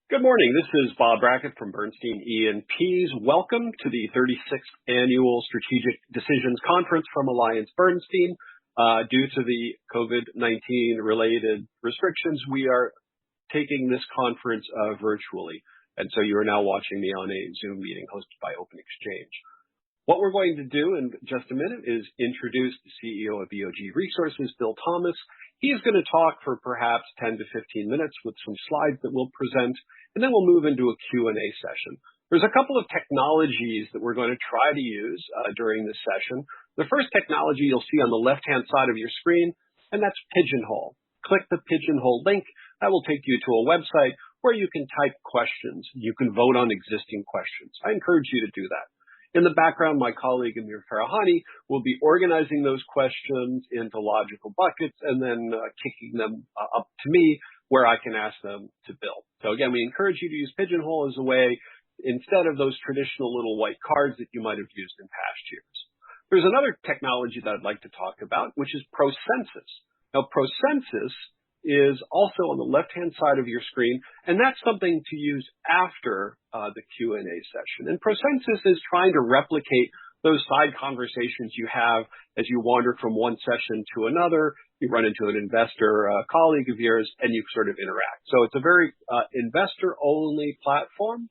Good morning. This is Bob Brackett from Bernstein E&Ps. Welcome to the 36th Annual Strategic Decisions Conference from AllianceBernstein. Due to the COVID-19 related restrictions, we are taking this conference virtually. And so you are now watching me on a Zoom meeting hosted by Open Exchange. What we're going to do in just a minute is introduce the CEO of EOG Resources, Bill Thomas. He is going to talk for perhaps 10 to 15 minutes with some slides that we'll present, and then we'll move into a Q&A session. There's a couple of technologies that we're going to try to use during this session. The first technology you'll see on the left-hand side of your screen, and that's Pigeonhole. Click the Pigeonhole link. That will take you to a website where you can type questions. You can vote on existing questions. I encourage you to do that. In the background, my colleague Amir Farahani will be organizing those questions into logical buckets and then kicking them up to me where I can ask them to Bill. So again, we encourage you to use Pigeonhole as a way, instead of those traditional little white cards that you might have used in past years. There's another technology that I'd like to talk about, which is ProCensus. Now, ProCensus is also on the left-hand side of your screen, and that's something to use after the Q&A session. And ProCensus is trying to replicate those side conversations you have as you wander from one session to another. You run into an investor colleague of yours, and you sort of interact. So it's a very investor-only platform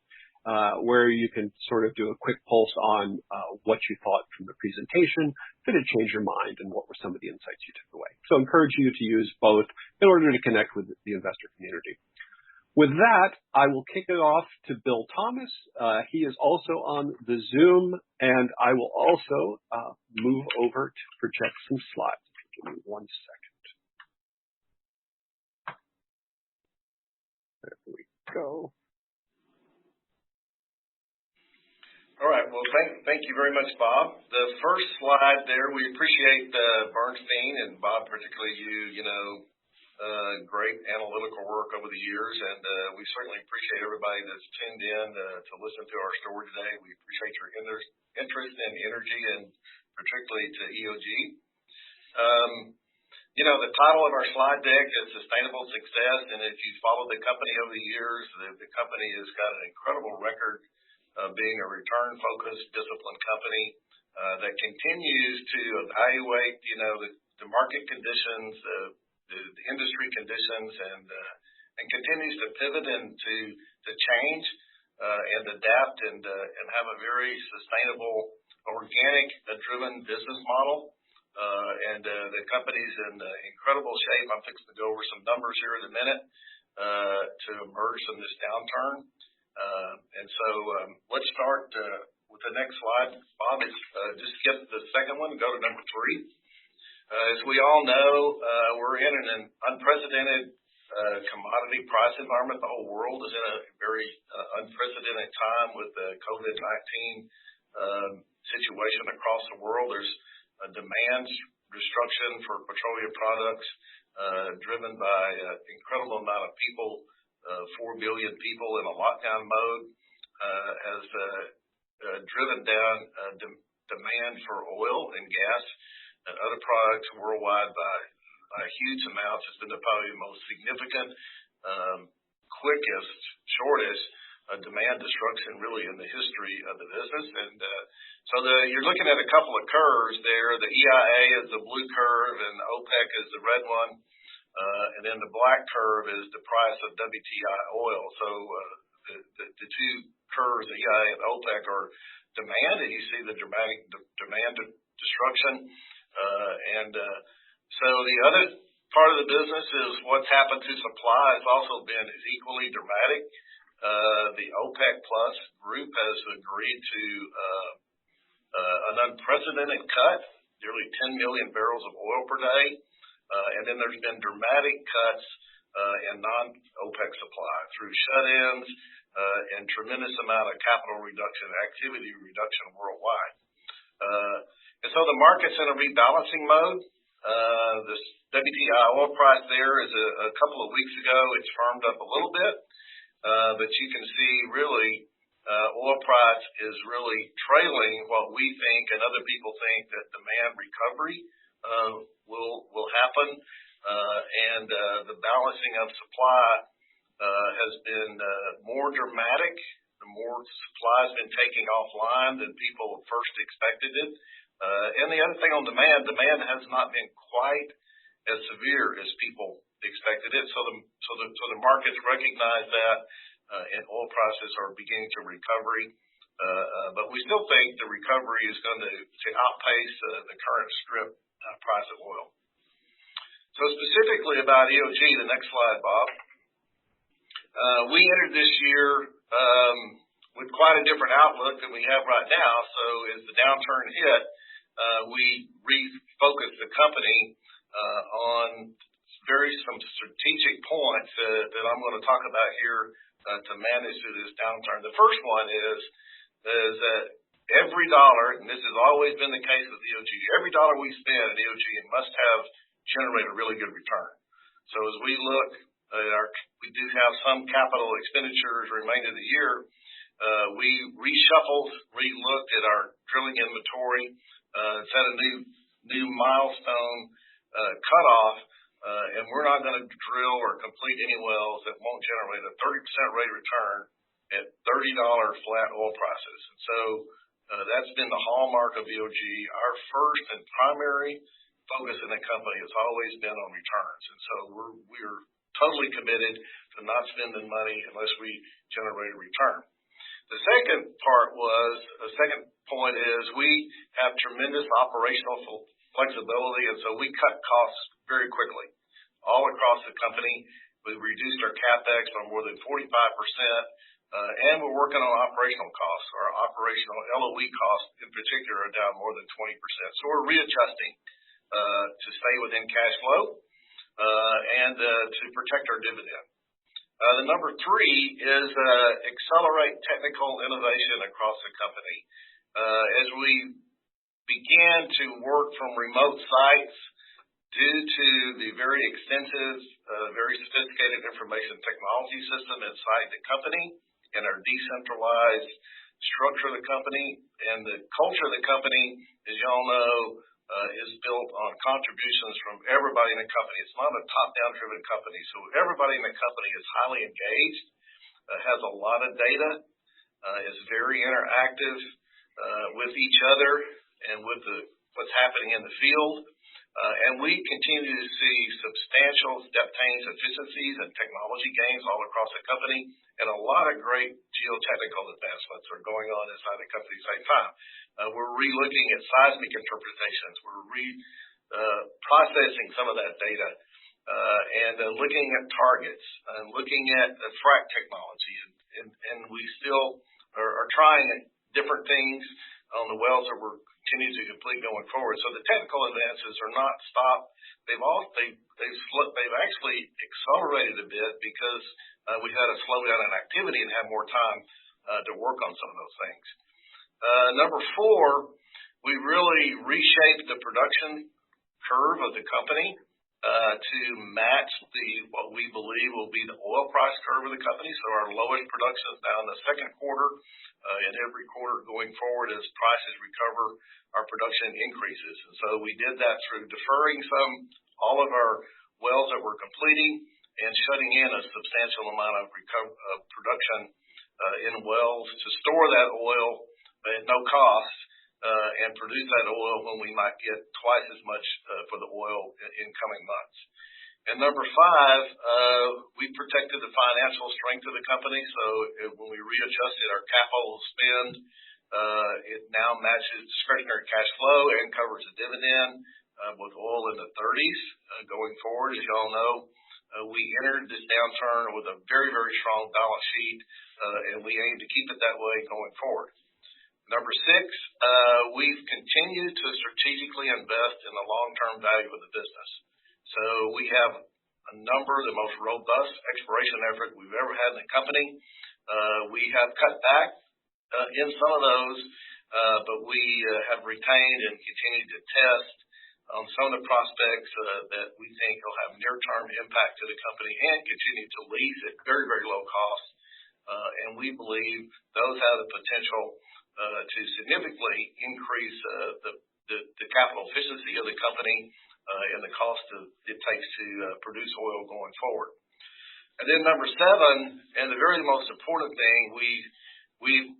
where you can sort of do a quick pulse on what you thought from the presentation. Did it change your mind, and what were some of the insights you took away? So I encourage you to use both in order to connect with the investor community. With that, I will kick it off to Bill Thomas. He is also on the Zoom, and I will also move over to project some slides. Give me 1 second. There we go. All right. Well, thank you very much, Bob. The first slide there, we appreciate Bernstein and Bob, particularly you great analytical work over the years, and we certainly appreciate everybody that's tuned in to listen to our story today. We appreciate your interest in energy and particularly to EOG. The title of our slide deck is Sustainable Success, and if you follow the company over the years, the company has got an incredible record of being a return-focused, disciplined company that continues to evaluate, the market conditions, the industry conditions, and continues to pivot and to change and adapt and have a very sustainable, organic-driven business model. And the company's in incredible shape. I'm fixing to go over some numbers here in a minute to emerge from this downturn. And so let's start with the next slide. Bob, just skip the second one and go to number 3. As we all know, we're in an unprecedented commodity price environment. The whole world is in a very unprecedented time with the COVID-19 situation across the world. There's a demand destruction for petroleum products driven by an incredible amount of people. 4 billion people in a lockdown mode has driven down demand for oil and gas and other products worldwide by huge amounts. It's been probably the most significant, quickest, shortest demand destruction really in the history of the business. And so you're looking at a couple of curves there. The EIA is the blue curve and OPEC is the red one. And then the black curve is the price of WTI oil. So the two curves, the EIA and OPEC, are demand, and you see the dramatic demand destruction. So the other part of the business is what's happened to supply has also been equally dramatic. The OPEC Plus group has agreed to an unprecedented cut, nearly 10 million barrels of oil per day. And then there's been dramatic cuts in non-OPEC supply through shut-ins and tremendous amount of capital reduction, activity reduction worldwide. And so the market's in a rebalancing mode. This WTI oil price there is a couple of weeks ago. It's firmed up a little bit, but you can see really oil price is really trailing what we think and other people think that demand recovery will happen, and the balancing of supply has been more dramatic. The more supply has been taking offline than people first expected it. And the other thing on demand has not been quite as severe as people expected it. So the markets recognize that, and oil prices are beginning to recover. But we still think the recovery is going to outpace the current strip price of oil. So specifically about EOG, the next slide, Bob. We entered this year with quite a different outlook than we have right now. So as the downturn hit, we refocused the company on some strategic points that I'm going to talk about here to manage through this downturn. The first one is that every dollar, and this has always been the case with EOG, every dollar we spend at EOG must generate a really good return. So as we look at we do have some capital expenditures remaining of the year. We reshuffled, re-looked at our drilling inventory, set a new milestone cutoff, and we're not going to drill or complete any wells that won't generate a 30% rate of return at $30 flat oil prices. And so that's been the hallmark of EOG. Our first and primary focus in the company has always been on returns. And so we're totally committed to not spending money unless we generate a return. The second point is we have tremendous operational flexibility, and so we cut costs very quickly. All across the company, we reduced our CapEx by more than 45%, and we're working on operational costs. Our operational LOE costs, in particular, are down more than 20%. So we're readjusting to stay within cash flow and to protect our dividend. The number three is accelerate technical innovation across the company. As we began to work from remote sites due to the very extensive, very sophisticated information technology system inside the company and our decentralized structure of the company and the culture of the company, as y'all know, is built on contributions from everybody in the company. It's not a top-down driven company. So everybody in the company is highly engaged, has a lot of data, is very interactive with each other and with what's happening in the field. And we continue to see substantial step change efficiencies and technology gains all across the company. And a lot of great geotechnical advancements are going on inside the company at the same time. We're re-looking at seismic interpretations. We're processing some of that data and looking at targets and looking at frac technology. And we still are trying different things on the wells that we're continuing to complete going forward. So the technical advances are not stopped. They've actually accelerated a bit because we had a slowdown in activity and had more time to work on some of those things. Number four, we really reshaped the production curve of the company to match what we believe will be the oil price curve of the company. So our lowest production is now in the second quarter, and every quarter going forward as prices recover, our production increases. And so we did that through deferring all of our wells that we're completing and shutting in a substantial amount of production in wells to store that oil at no cost and produce that oil when we might get twice as much for the oil in coming months. And number five, we protected the financial strength of the company. So when we readjusted our capital spend, it now matches discretionary cash flow and covers the dividend with oil in the 30s going forward. As you all know, we entered this downturn with a very, very strong balance sheet, and we aim to keep it that way going forward. Number six, we've continued to strategically invest in the long-term value of the business. So we have the most robust exploration effort we've ever had in the company. We have cut back in some of those, but we have retained and continued to test on some of the prospects that we think will have near-term impact to the company and continue to lease at very, very low cost. And we believe those have the potential to significantly increase the capital efficiency of the company and the cost it takes to produce oil going forward. And then number 7, and the very most important thing, we've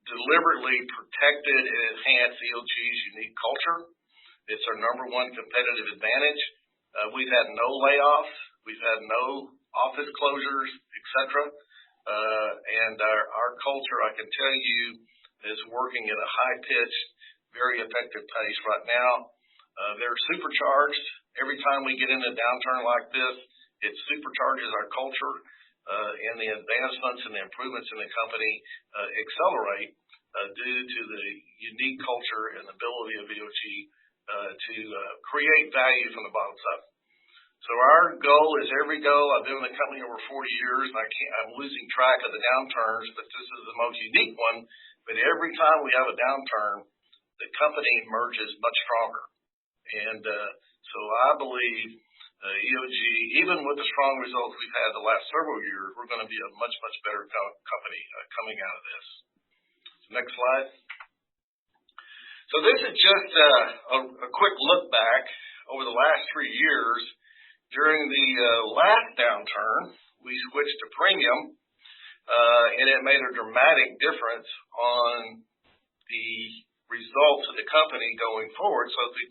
deliberately protected and enhanced EOG's unique culture. It's our number 1 competitive advantage. We've had no layoffs. We've had no office closures, etc. And our culture, I can tell you, is working at a high-pitched, very effective pace right now. They're supercharged. Every time we get in a downturn like this, it supercharges our culture, and the advancements and the improvements in the company accelerate due to the unique culture and ability of EOG to create value from the bottom up. So our goal is every goal. I've been in the company over 40 years, and I'm losing track of the downturns, but this is the most unique one. But every time we have a downturn, the company emerges much stronger. And so I believe EOG, even with the strong results we've had the last several years, we're going to be a much, much better company coming out of this. Next slide. So this is just a quick look back over the last 3 years. During the last downturn, we switched to premium, and it made a dramatic difference on the results of the company going forward. So the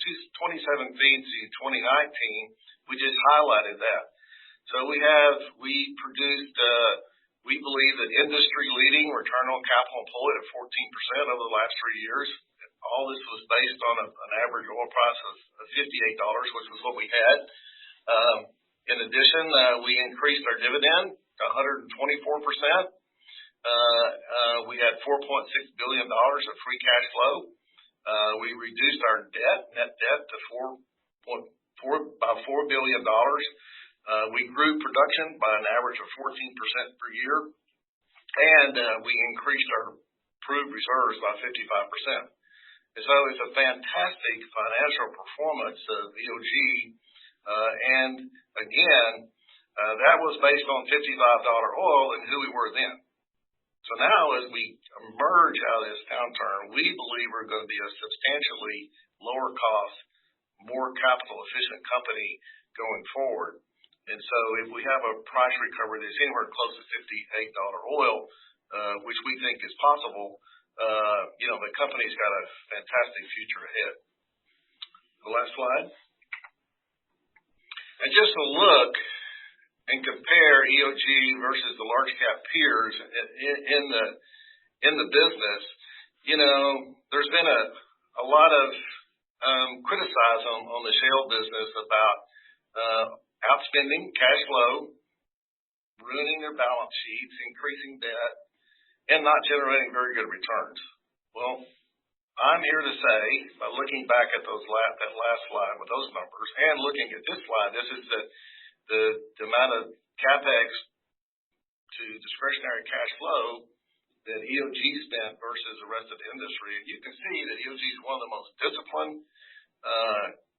2017 to 2019, we just highlighted that. So we produced, we believe, an industry-leading return on capital employed of 14% over the last 3 years. All this was based on an average oil price of $58, which was what we had. In addition, we increased our dividend to 124%. We had $4.6 billion of free cash flow. We reduced our net debt to about $4 billion. We grew production by an average of 14% per year, and we increased our proved reserves by 55%. And so it's a fantastic financial performance of EOG. And again, that was based on $55 oil and who we were then. So now as we emerge out of this downturn, we believe we're going to be a substantially lower cost, more capital efficient company going forward. And so if we have a price recovery that's anywhere close to $58 oil, which we think is possible, the company's got a fantastic future ahead. The last slide. And just to look and compare EOG versus the large cap peers in the business, there's been a lot of criticism on the shale business about outspending cash flow, ruining their balance sheets, increasing debt, and not generating very good returns. Well, I'm here to say, by looking back at that last slide with those numbers, and looking at this slide, this is the amount of capex to discretionary cash flow that EOG spent versus the rest of the industry. And you can see that EOG is one of the most disciplined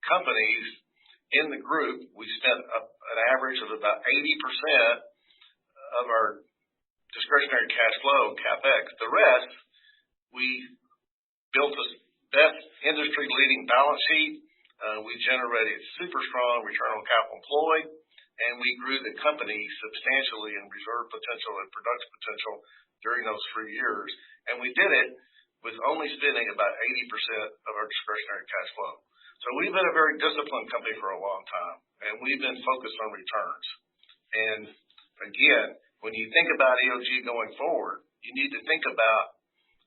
companies in the group. We spent an average of about 80% of our discretionary cash flow capex. The rest, we built the best industry-leading balance sheet. We generated super strong return on capital employed, and we grew the company substantially in reserve potential and production potential during those 3 years. And we did it with only spending about 80% of our discretionary cash flow. So we've been a very disciplined company for a long time, and we've been focused on returns. And again, when you think about EOG going forward, you need to think about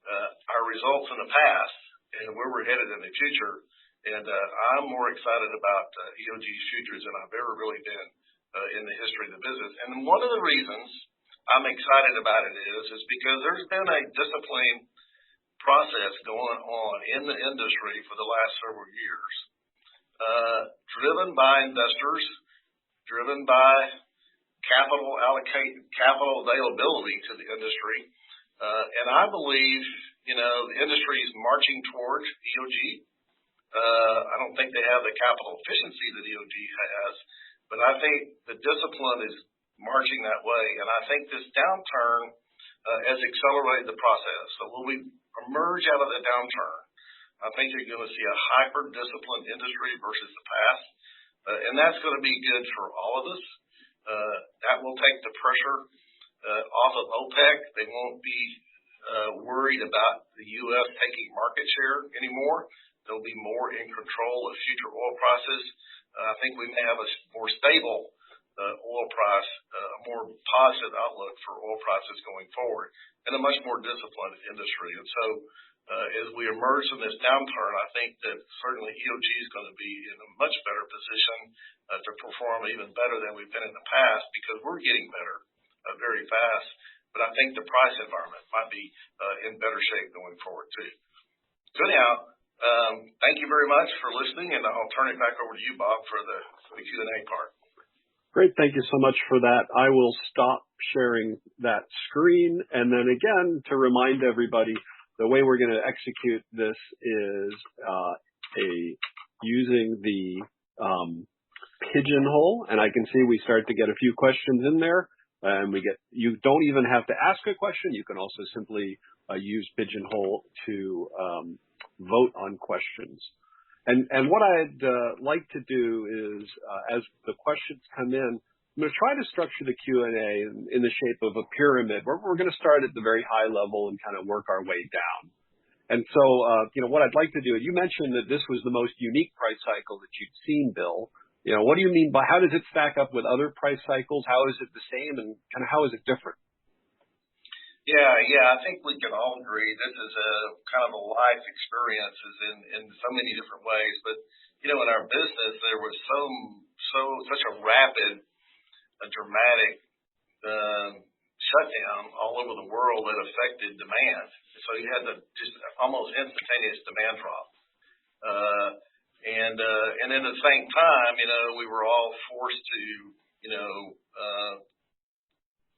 our results in the past and where we're headed in the future. And I'm more excited about EOG's futures than I've ever really been in the history of the business. And one of the reasons I'm excited about it is because there's been a disciplined process going on in the industry for the last several years, driven by investors, driven by capital availability to the industry. And I believe, the industry is marching towards EOG. I don't think they have the capital efficiency that EOG has, but I think the discipline is marching that way. And I think this downturn has accelerated the process. So when we emerge out of the downturn, I think you're going to see a hyper-disciplined industry versus the past. And that's going to be good for all of us. That will take the pressure off of OPEC. They won't be worried about the U.S. taking market share anymore. They'll be more in control of future oil prices. I think we may have a more stable oil price, a more positive outlook for oil prices going forward, and a much more disciplined industry. And so as we emerge from this downturn, I think that certainly EOG is going to be in a much better position to perform even better than we've been in the past, because we're getting better very fast. But I think the price environment might be in better shape going forward too. So anyhow, thank you very much for listening, and I'll turn it back over to you, Bob, for the Q&A part. Great. Thank you so much for that. I will stop sharing that screen. And then again, to remind everybody, the way we're going to execute this is using the pigeonhole. And I can see we start to get a few questions in there. And you don't even have to ask a question. You can also simply use pigeonhole to vote on questions. And what I'd like to do is, as the questions come in, I'm going to try to structure the Q&A in the shape of a pyramid. We're going to start at the very high level and kind of work our way down. And so, what I'd like to do, you mentioned that this was the most unique price cycle that you'd seen, Bill. What do you mean by, how does it stack up with other price cycles? How is it the same, and kind of how is it different? Yeah, I think we can all agree this is a kind of a life experience in so many different ways. But, in our business, there was such a rapid, dramatic shutdown all over the world that affected demand. So you had just almost instantaneous demand drop. And at the same time, we were all forced to,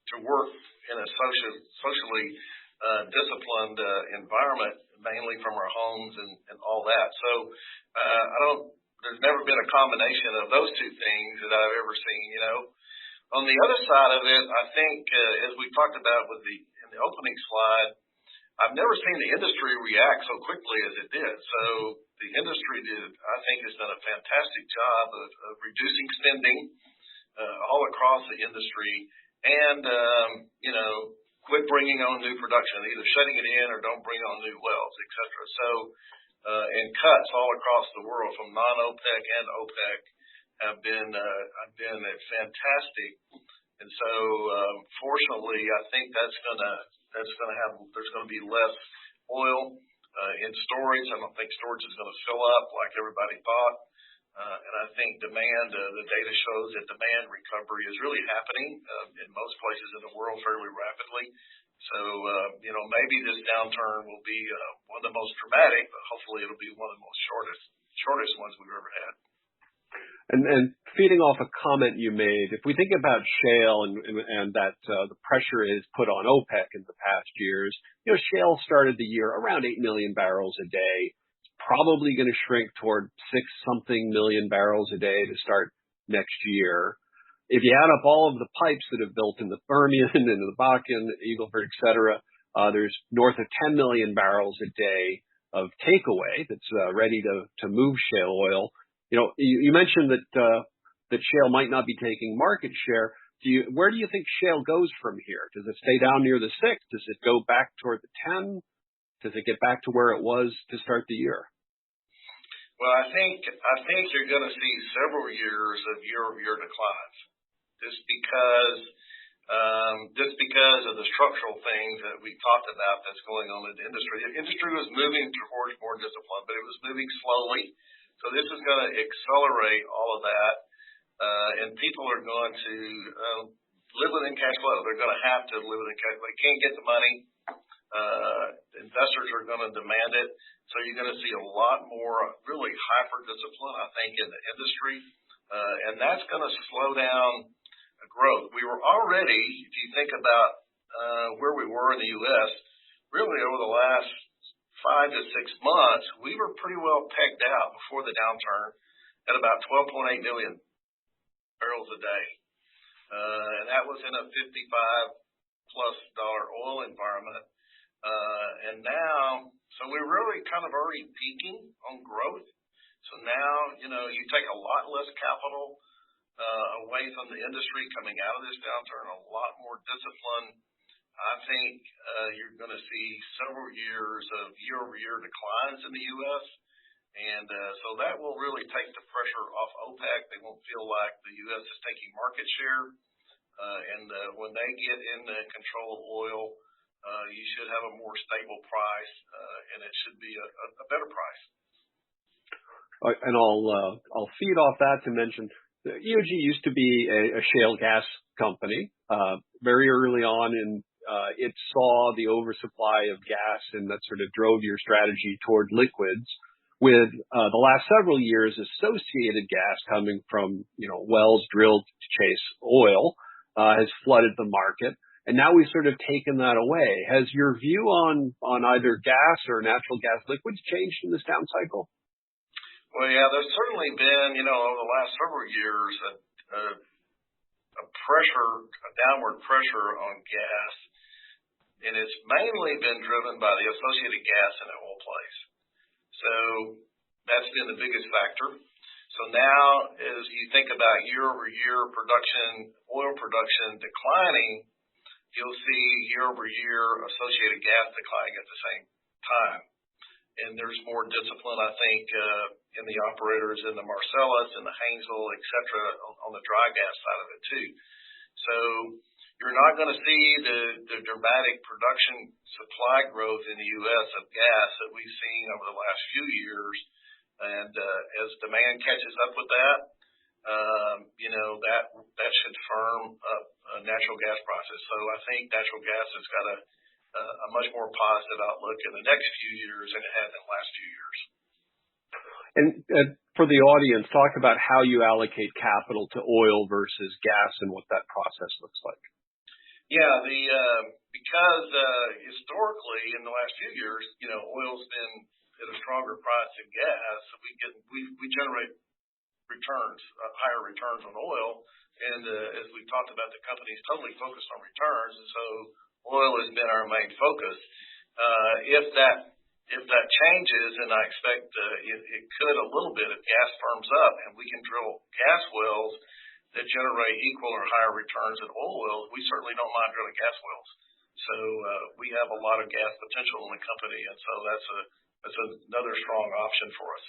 to work in a socially disciplined environment, mainly from our homes and all that. So there's never been a combination of those two things that I've ever seen. On the other side of it, I think as we talked about in the opening slide, I've never seen the industry react so quickly as it did. So the industry has done a fantastic job of reducing spending all across the industry, and quit bringing on new production, either shutting it in or don't bring on new wells, et cetera. So and cuts all across the world from non-OPEC and OPEC have been fantastic. And so fortunately, I think there's going to be less oil in storage. I don't think storage is going to fill up like everybody thought. And I think the data shows that demand recovery is really happening in most places in the world fairly rapidly. So, maybe this downturn will be one of the most dramatic, but hopefully it'll be one of the most shortest ones we've ever had. And feeding off a comment you made, if we think about shale and that the pressure is put on OPEC in the past years, shale started the year around 8 million barrels a day. It's probably going to shrink toward 6-something million barrels a day to start next year. If you add up all of the pipes that have built in the Permian and in the Bakken, Eagle Ford, et cetera, there's north of 10 million barrels a day of takeaway that's ready to move shale oil. You mentioned that shale might not be taking market share. Where do you think shale goes from here? Does it stay down near the 6? Does it go back toward the 10? Does it get back to where it was to start the year? Well, I think you're going to see several years of year-over-year declines, just because of the structural things that we talked about that's going on in the industry. The industry was moving towards more discipline, but it was moving slowly. So this is going to accelerate all of that, and people are going to live within cash flow. They're going to have to live within cash flow. They can't get the money. Investors are going to demand it. So you're going to see a lot more really hyper-discipline, I think, in the industry, and that's going to slow down growth. We were already, if you think about where we were in the U.S., really over the last 5 to 6 months, we were pretty well pegged out before the downturn at about 12.8 million barrels a day. And that was in a $55+ oil environment. And now, so we're really kind of already peaking on growth. So now, you take a lot less capital away from the industry coming out of this downturn, a lot more discipline. I think you're going to see several years of year-over-year declines in the U.S., and so that will really take the pressure off OPEC. They won't feel like the U.S. is taking market share, and when they get in control of oil, you should have a more stable price, and it should be a better price. And I'll feed off that to mention the EOG used to be a shale gas company. Very early on, it saw the oversupply of gas, and that sort of drove your strategy toward liquids. With the last several years, associated gas coming from wells drilled to chase oil has flooded the market, and now we've sort of taken that away. Has your view on either gas or natural gas liquids changed in this down cycle? Well, yeah, there's certainly been, over the last several years, a downward pressure on gas, and it's mainly been driven by the associated gas in the oil plays. So that's been the biggest factor. So now, as you think about year-over-year oil production declining, you'll see year-over-year associated gas declining at the same time. And there's more discipline, I think, in the operators in the Marcellus and the Haynesville, et cetera, on the dry gas side of it too. So you're not going to see the dramatic production supply growth in the U.S. of gas that we've seen over the last few years. And as demand catches up with that, that should firm up natural gas prices. So I think natural gas has got a much more positive outlook in the next few years than it has in the last few years. And for the audience, talk about how you allocate capital to oil versus gas and what that process looks like. Yeah, because historically in the last few years, oil's been at a stronger price than gas, so we generate returns, higher returns on oil. And as we talked about, the company's totally focused on returns, and so oil has been our main focus. If that changes, and I expect it could a little bit if gas firms up and we can drill gas wells that generate equal or higher returns than oil wells, we certainly don't mind drilling gas wells. So we have a lot of gas potential in the company, and so that's another strong option for us.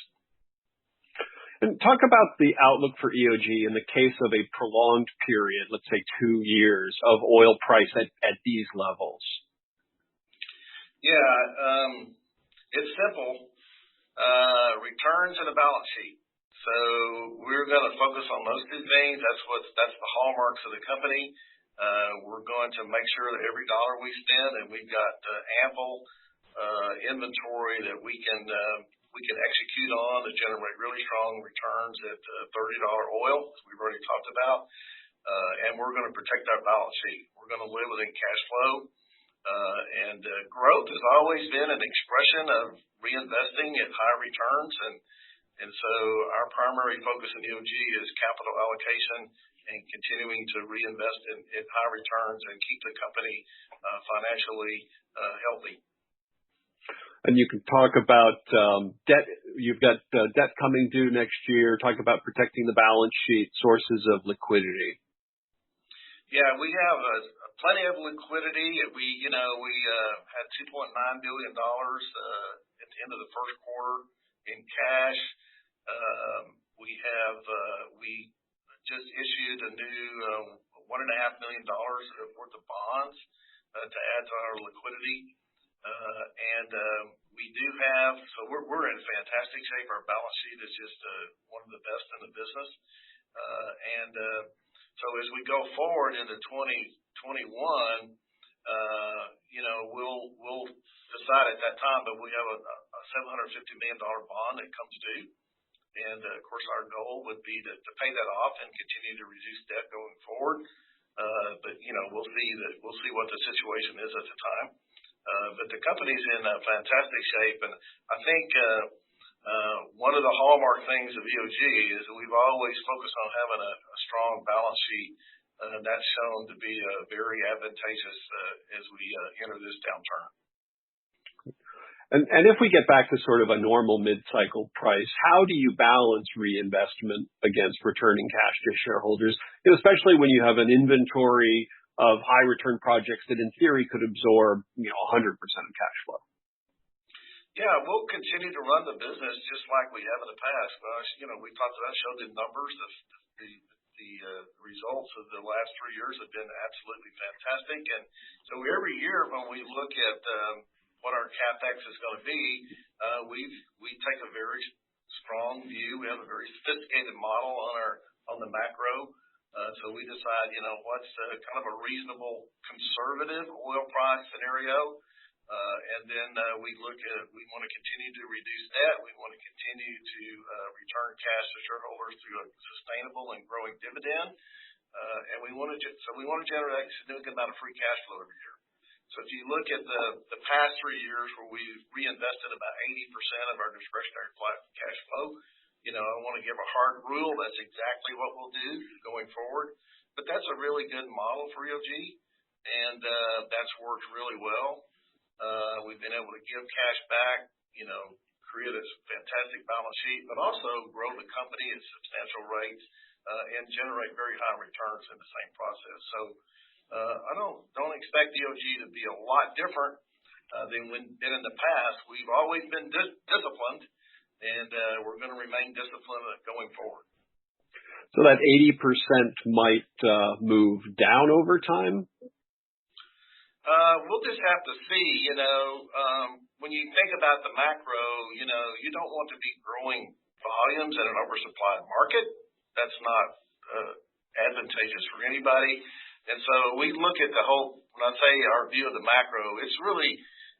And talk about the outlook for EOG in the case of a prolonged period, let's say 2 years, of oil price at these levels. Yeah, it's simple. Returns and a balance sheet. So we're going to focus on those two things. That's the hallmarks of the company. We're going to make sure that every dollar we spend, and we've got ample inventory that we can execute on to generate really strong returns at $30 oil, as we've already talked about. And we're going to protect our balance sheet. We're going to live within cash flow. And growth has always been an expression of reinvesting at high returns. And so our primary focus in EOG is capital allocation and continuing to reinvest in high returns and keep the company financially healthy. And you can talk about debt. You've got debt coming due next year. Talk about protecting the balance sheet, sources of liquidity. Yeah, we have plenty of liquidity. We had $2.9 billion at the end of the first quarter in cash. We just issued a new $1.5 million worth of bonds to add to our liquidity. And we do have, so we're in fantastic shape. Our balance sheet is just one of the best in the business. So as we go forward into 2021, we'll decide at that time, but we have a $750 million bond that comes due. And of course, our goal would be to pay that off and continue to reduce debt going forward. But we'll see what the situation is at the time. But the company's in fantastic shape, and I think one of the hallmark things of EOG is that we've always focused on having a strong balance sheet. That's shown to be very advantageous as we enter this downturn. And if we get back to sort of a normal mid-cycle price, how do you balance reinvestment against returning cash to shareholders, especially when you have an inventory of high return projects that in theory could absorb, 100% of cash flow? Yeah, we'll continue to run the business just like we have in the past. We talked about, showed the numbers. The results of the last 3 years have been absolutely fantastic. And so every year when we look at what our CapEx is going to be, we take a very strong view. We have a very sophisticated model on the macro. So we decide, what's kind of a reasonable conservative oil price scenario. And then we want to continue to reduce debt. We want to continue to return cash to shareholders through a sustainable and growing dividend. And we want to generate a significant amount of free cash flow every year. So if you look at the past 3 years where we've reinvested about 80% of our discretionary cash flow, I want to give a hard rule. That's exactly what we'll do going forward. But that's a really good model for EOG, and that's worked really well. We've been able to give cash back, create a fantastic balance sheet, but also grow the company at substantial rates and generate very high returns in the same process. So I don't expect EOG to be a lot different than in the past. We've always been disciplined, and we're going to remain disciplined going forward. So that 80% might move down over time? We'll just have to see, when you think about the macro, you don't want to be growing volumes in an oversupplied market. That's not advantageous for anybody. And so we look at when I say our view of the macro, it's really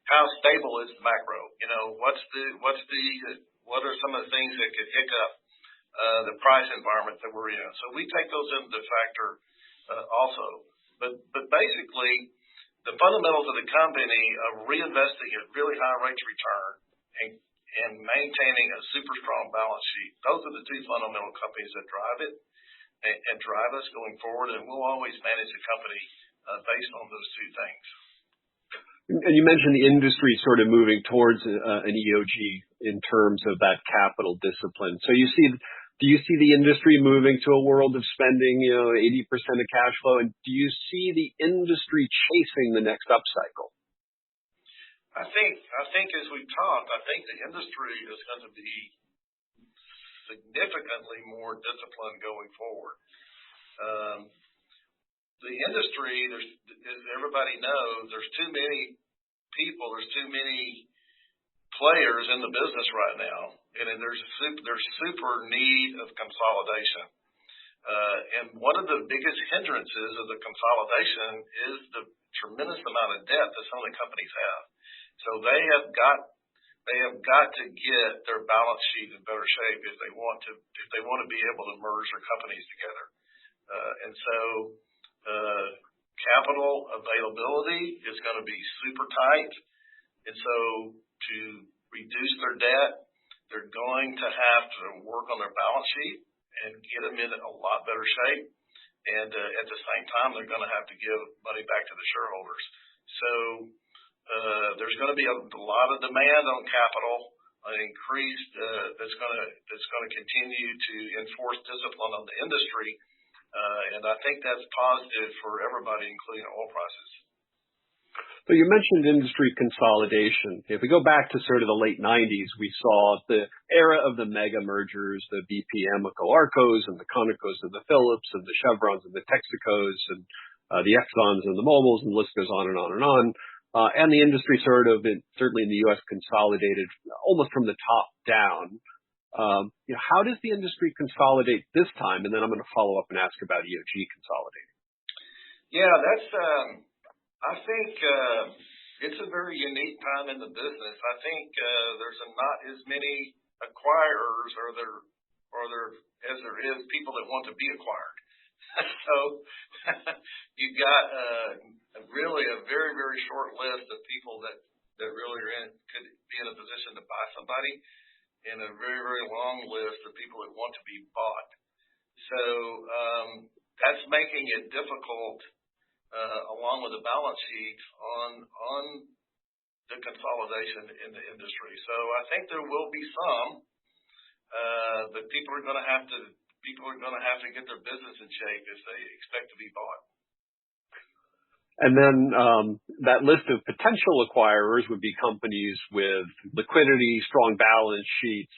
how stable is the macro? What are some of the things that could hiccup the price environment that we're in? So we take those into factor also. But basically, the fundamentals of the company of reinvesting at really high rates of return and maintaining a super strong balance sheet, those are the two fundamental companies that drive it and drive us going forward. And we'll always manage the company based on those two things. And you mentioned the industry sort of moving towards an EOG in terms of that capital discipline. So do you see the industry moving to a world of spending, 80% of cash flow? And do you see the industry chasing the next upcycle? I think as we've talked, I think the industry is going to be significantly more disciplined going forward. The industry, as everybody knows, there's too many people, there's too many players in the business right now, and there's super need of consolidation. And one of the biggest hindrances of the consolidation is the tremendous amount of debt that some of the companies have. So they have got to get their balance sheet in better shape if they want to be able to merge their companies together. And so capital availability is going to be super tight. And so to reduce their debt, they're going to have to work on their balance sheet and get them in a lot better shape. And at the same time, they're going to have to give money back to the shareholders. So there's going to be a lot of demand on capital, increased that's going to continue to enforce discipline on the industry. And I think that's positive for everybody, including oil prices. So you mentioned industry consolidation. If we go back to sort of the late 90s, we saw the era of the mega mergers, the BP Amoco-Arcos and the Conocos and the Phillips and the Chevrons and the Texacos and the Exxons and the Mobiles, and the list goes on and on and on. And the industry certainly in the U.S. consolidated almost from the top down. How does the industry consolidate this time? And then I'm going to follow up and ask about EOG consolidating. Yeah, I think it's a very unique time in the business. I think there's not as many acquirers as there is people that want to be acquired. So you've got really a very, very short list of people that really could be in a position to buy somebody, and a very, very long list of people that want to be bought. So that's making it difficult, along with the balance sheet, on the consolidation in the industry. So I think there will be some, but people are going to have to get their business in shape if they expect to be bought. And then that list of potential acquirers would be companies with liquidity, strong balance sheets,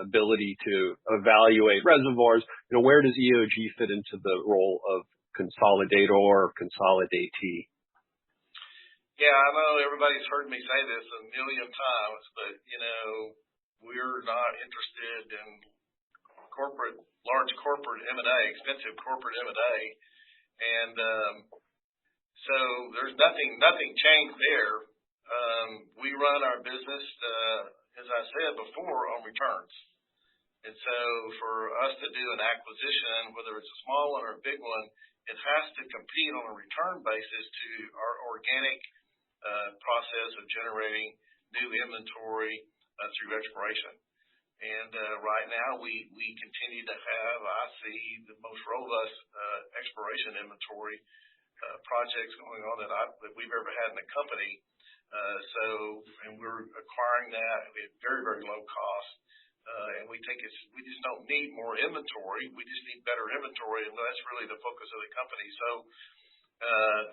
ability to evaluate reservoirs. Where does EOG fit into the role of consolidator or consolidatee? Yeah, I know everybody's heard me say this a million times, but we're not interested in large corporate M&A, expensive corporate M&A, and so there's nothing changed there. We run our business, as I said before, on returns. And so for us to do an acquisition, whether it's a small one or a big one, it has to compete on a return basis to our organic process of generating new inventory through exploration. And right now we continue to have, I see, the most robust exploration inventory projects going on that we've ever had in the company. And we're acquiring that at very, very low cost. And we just don't need more inventory. We just need better inventory, and that's really the focus of the company. So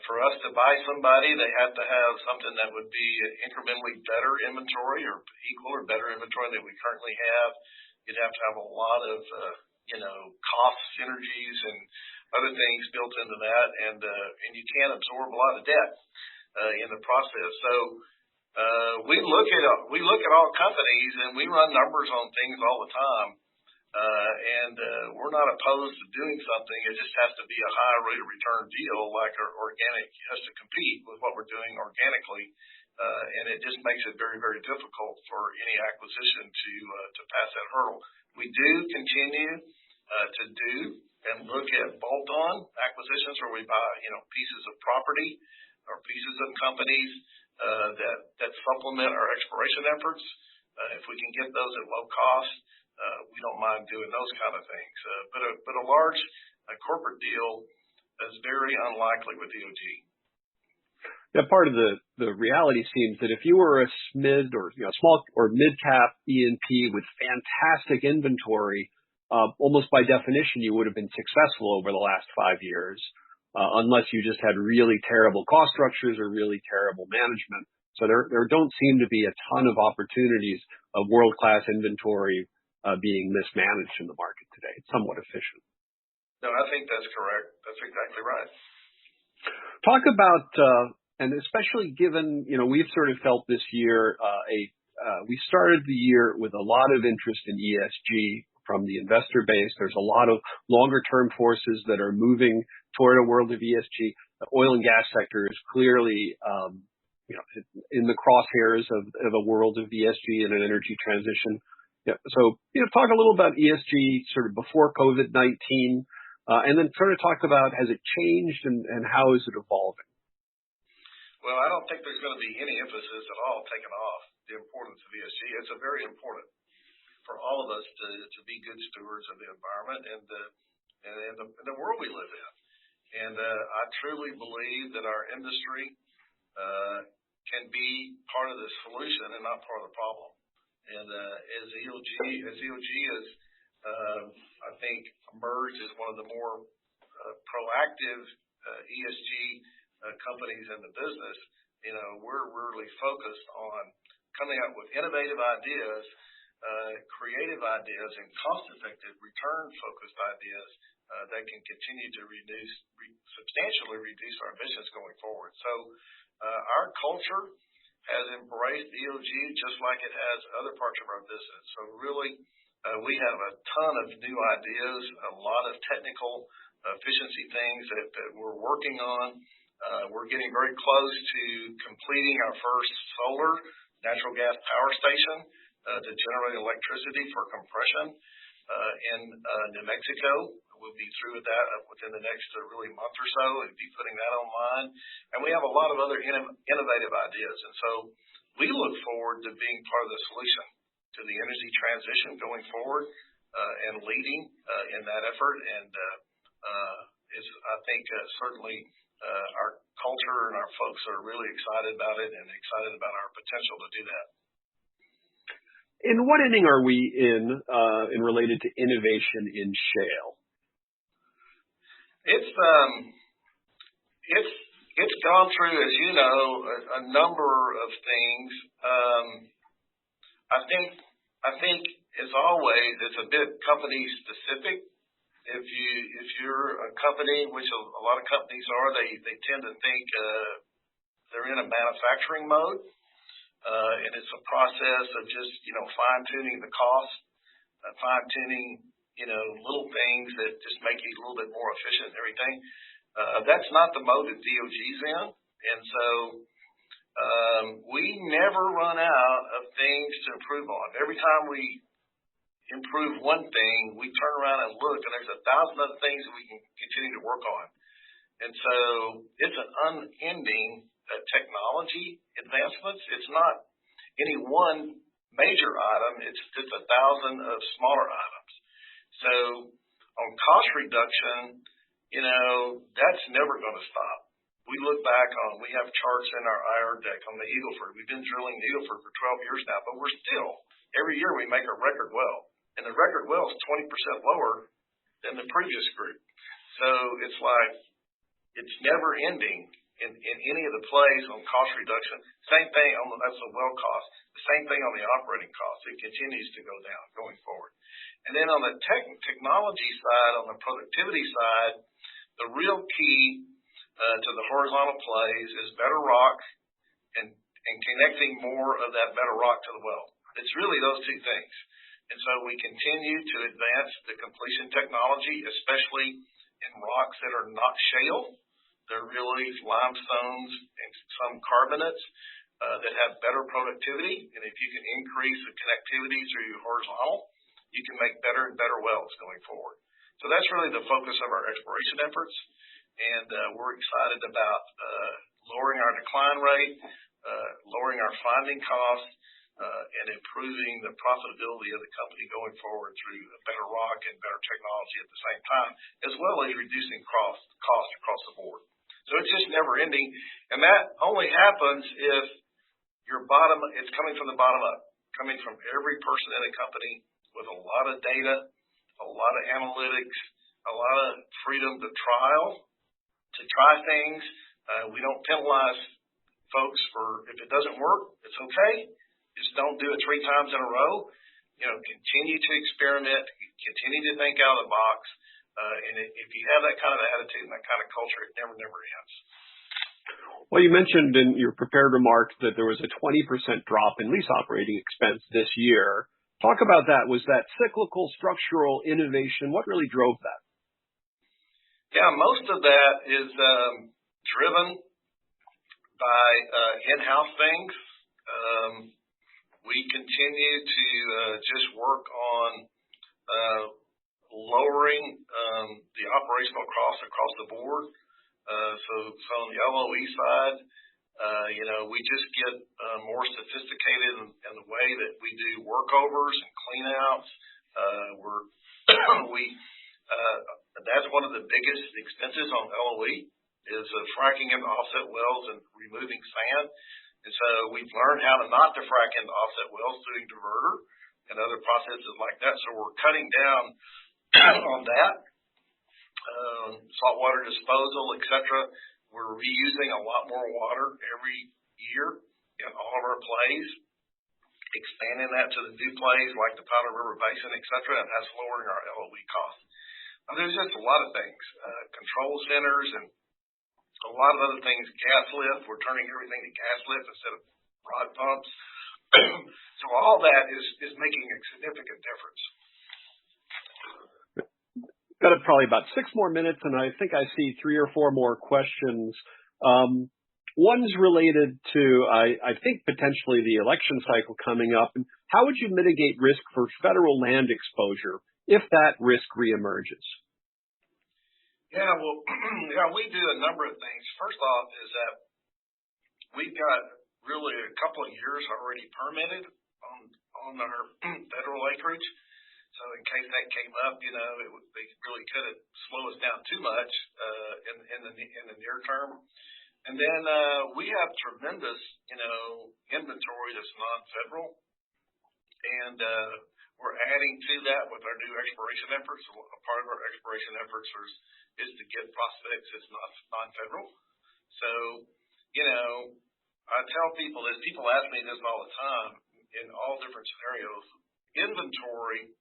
for us to buy somebody, they have to have something that would be incrementally better inventory or equal or better inventory than we currently have. You'd have to have a lot of cost synergies and other things built into that, and you can't absorb a lot of debt in the process. So we look at all companies, and we run numbers on things all the time, and we're not opposed to doing something. It just has to be a high rate of return deal, like our organic has to compete with what we're doing organically, and it just makes it very, very difficult for any acquisition to pass that hurdle. We do continue to do and look at bolt-on acquisitions where we buy pieces of property or pieces of companies that supplement our exploration efforts. If we can get those at low cost, we don't mind doing those kind of things. But a large corporate deal is very unlikely with EOG. Yeah, part of the reality seems that if you were a mid or small or mid cap E&P with fantastic inventory, almost by definition you would have been successful over the last 5 years. Unless you just had really terrible cost structures or really terrible management. So there don't seem to be a ton of opportunities of world-class inventory being mismanaged in the market today. It's somewhat efficient. No, I think that's correct. That's exactly right. Talk about, and especially given, we've sort of felt this year, we started the year with a lot of interest in ESG from the investor base. There's a lot of longer-term forces that are moving toward a world of ESG. The oil and gas sector is clearly, in the crosshairs of a world of ESG and an energy transition. Yeah. So, talk a little about ESG sort of before COVID-19, and then sort of talk about has it changed and how is it evolving? Well, I don't think there's going to be any emphasis at all taken off the importance of ESG. It's very important for all of us to be good stewards of the environment and the world we live in. And I truly believe that our industry can be part of the solution and not part of the problem. And as EOG is, I think, emerged as one of the more proactive ESG companies in the business, we're really focused on coming up with innovative ideas, creative ideas, and cost-effective, return-focused ideas that can continue to substantially reduce our emissions going forward. So our culture has embraced EOG just like it has other parts of our business. So really, we have a ton of new ideas, a lot of technical efficiency things that we're working on. We're getting very close to completing our first solar natural gas power station to generate electricity for compression in New Mexico. We'll be through with that within the next really month or so and be putting that online. And we have a lot of other innovative ideas. And so we look forward to being part of the solution to the energy transition going forward and leading in that effort. And I think certainly culture, and our folks are really excited about it and excited about our potential to do that. In what inning are we in related to innovation in shale? It's gone through, as you know, a number of things. I think as always, it's a bit company specific. If you're a company, which a lot of companies are, they tend to think they're in a manufacturing mode, and it's a process of just fine tuning the cost, fine tuning little things that just make you a little bit more efficient and everything. That's not the mode that EOG's in, and so we never run out of things to improve on. Every time we improve one thing, we turn around and look, and there's 1,000 other things that we can continue to work on. And so it's an unending technology advancements. It's not any one major item. It's 1,000 of smaller items. So on cost reduction, that's never going to stop. We look back we have charts in our IR deck on the Eagle Ford. We've been drilling the Eagle Ford for 12 years now, but we're still, every year we make a record well. And the record well is 20% lower than the previous group. So it's like, it's never ending in any of the plays on cost reduction. Same thing that's the well cost. The same thing on the operating cost. It continues to go down going forward. And then on the technology side, on the productivity side, the real key to the horizontal plays is better rock and connecting more of that better rock to the well. It's really those two things. And so we continue to advance the completion technology, especially in rocks that are not shale. They're really limestones and some carbonates that have better productivity. And if you can increase the connectivity through your horizontal, you can make better and better wells going forward. So that's really the focus of our exploration efforts. And we're excited about lowering our decline rate, lowering our finding costs, and improving the profitability of the company going forward through better rock and better technology at the same time, as well as reducing cost across the board. So it's just never ending. And that only happens if it's coming from the bottom up, coming from every person in a company with a lot of data, a lot of analytics, a lot of freedom to try things. We don't penalize folks if it doesn't work, it's okay. Just don't do it 3 times in a row. Continue to experiment, continue to think out of the box. And if you have that kind of attitude and that kind of culture, it never ends. Well, you mentioned in your prepared remarks that there was a 20% drop in lease operating expense this year. Talk about that. Was that cyclical, structural, innovation? What really drove that? Yeah, most of that is driven by in-house things. We continue to just work on lowering the operational costs across the board. So on the LOE side, we just get more sophisticated in the way that we do workovers and cleanouts. That's one of the biggest expenses on LOE is fracking into offset wells and removing sand. And so we've learned how to not to frack into offset wells through diverter and other processes like that. So we're cutting down on that. Saltwater disposal, etc. We're reusing a lot more water every year in all of our plays, expanding that to the new plays like the Powder River Basin, etc. And that's lowering our LOE costs. There's just a lot of things, control centers and a lot of other things, gas lift. We're turning everything to gas lift instead of rod pumps. So all that is making a significant difference. Got probably about 6 more minutes, and I think I see 3 or 4 more questions. One's related to, I think, potentially the election cycle coming up. And how would you mitigate risk for federal land exposure if that risk reemerges? Yeah, well, we do a number of things. First off is that we've got really a couple of years already permitted on our federal acreage. So in case that came up, they really couldn't slow us down too much in the near term. And then we have tremendous, inventory that's non-federal, and we're adding to that with our new exploration efforts. So a part of our exploration efforts is to get prospects that's not non-federal. So, I tell people this. People ask me this all the time in all different scenarios. Inventory.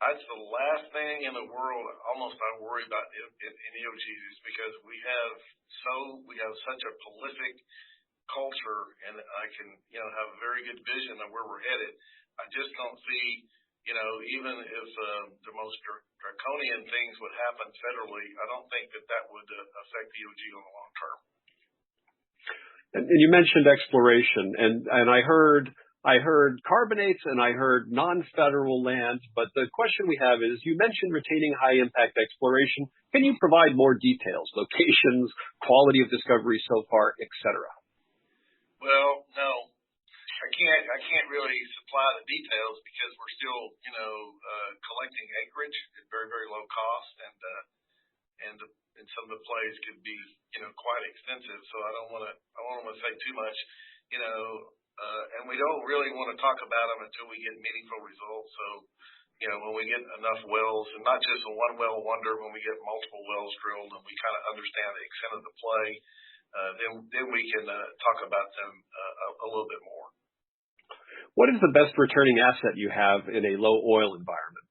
That's the last thing in the world almost I worry about in EOGs, because we have such a prolific culture, and I can have a very good vision of where we're headed. I just don't see, even if the most draconian things would happen federally, I don't think that would affect EOG on the long term. And you mentioned exploration, and I heard carbonates and I heard non-federal land, but the question we have is, you mentioned retaining high impact exploration. Can you provide more details, locations, quality of discovery so far, et cetera? Well, no, I can't really supply the details because we're still, collecting acreage at very, very low cost, and some of the plays could be, quite extensive. So I don't want to say too much, and we don't really want to talk about them until we get meaningful results. So, when we get enough wells, and not just a one well wonder, when we get multiple wells drilled and we kind of understand the extent of the play, then we can talk about them a little bit more. What is the best returning asset you have in a low oil environment?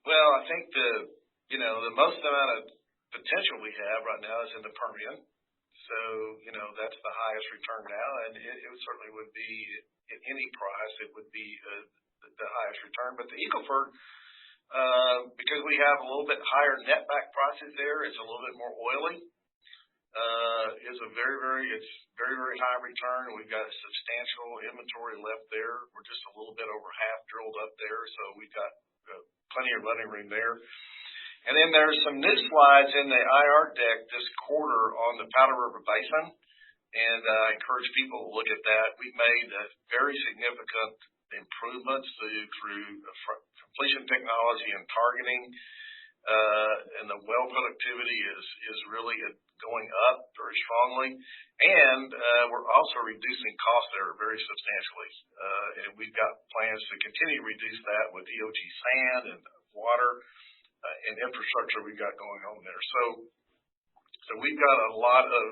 Well, I think the most amount of potential we have right now is in the Permian. So, that's the highest return now, and it certainly would be, at any price, it would be the highest return. But the Eagle Ford, because we have a little bit higher netback prices there, it's a little bit more oily. It's very, very high return. We've got substantial inventory left there. We're just a little bit over half drilled up there, so we've got plenty of running room there. And then there's some new slides in the IR deck this quarter on the Powder River Basin, and I encourage people to look at that. We've made very significant improvements through completion technology and targeting, and the well productivity is really going up very strongly. And we're also reducing costs there very substantially. And we've got plans to continue to reduce that with EOG sand and water and infrastructure we've got going on there. So we've got a lot of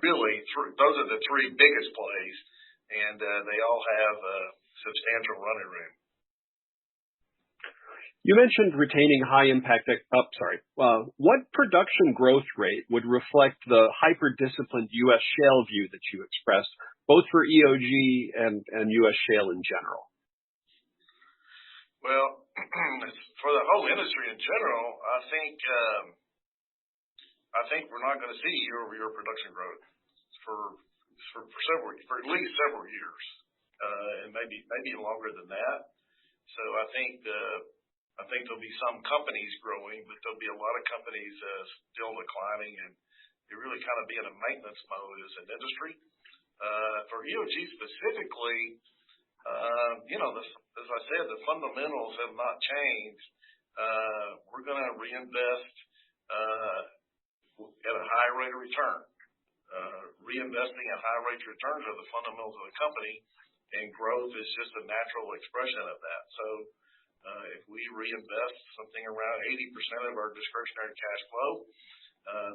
those are the three biggest plays, and they all have substantial running room. You mentioned retaining high impact. What production growth rate would reflect the hyper-disciplined U.S. shale view that you expressed, both for EOG and U.S. shale in general? Well, for the whole industry in general, I think we're not going to see year-over-year production growth for at least several years, and maybe longer than that. So I think there'll be some companies growing, but there'll be a lot of companies still declining, and they really kind of be in a maintenance mode as an industry. For EOG specifically, as I said, the fundamentals have not changed. We're going to reinvest at a high rate of return. Reinvesting at high rates of returns are the fundamentals of the company, and growth is just a natural expression of that. So if we reinvest something around 80% of our discretionary cash flow,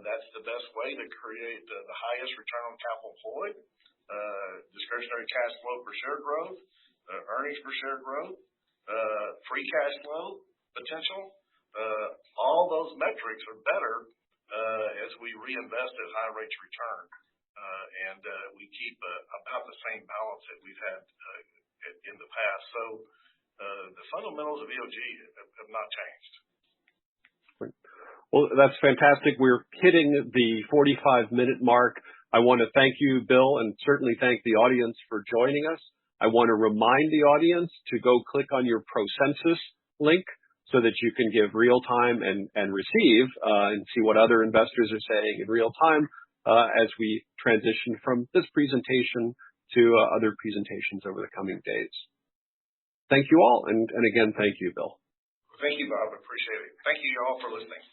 that's the best way to create the highest return on capital employed, discretionary cash flow per share growth, earnings per share growth, free cash flow potential. All those metrics are better as we reinvest at high rates of return, and we keep about the same balance that we've had in the past. So the fundamentals of EOG have not changed. Well, that's fantastic. We're hitting the 45-minute mark. I want to thank you, Bill, and certainly thank the audience for joining us. I want to remind the audience to go click on your ProCensus link so that you can give real time and receive and see what other investors are saying in real time as we transition from this presentation to other presentations over the coming days. Thank you all, and again, thank you, Bill. Thank you, Bob. I appreciate it. Thank you all for listening.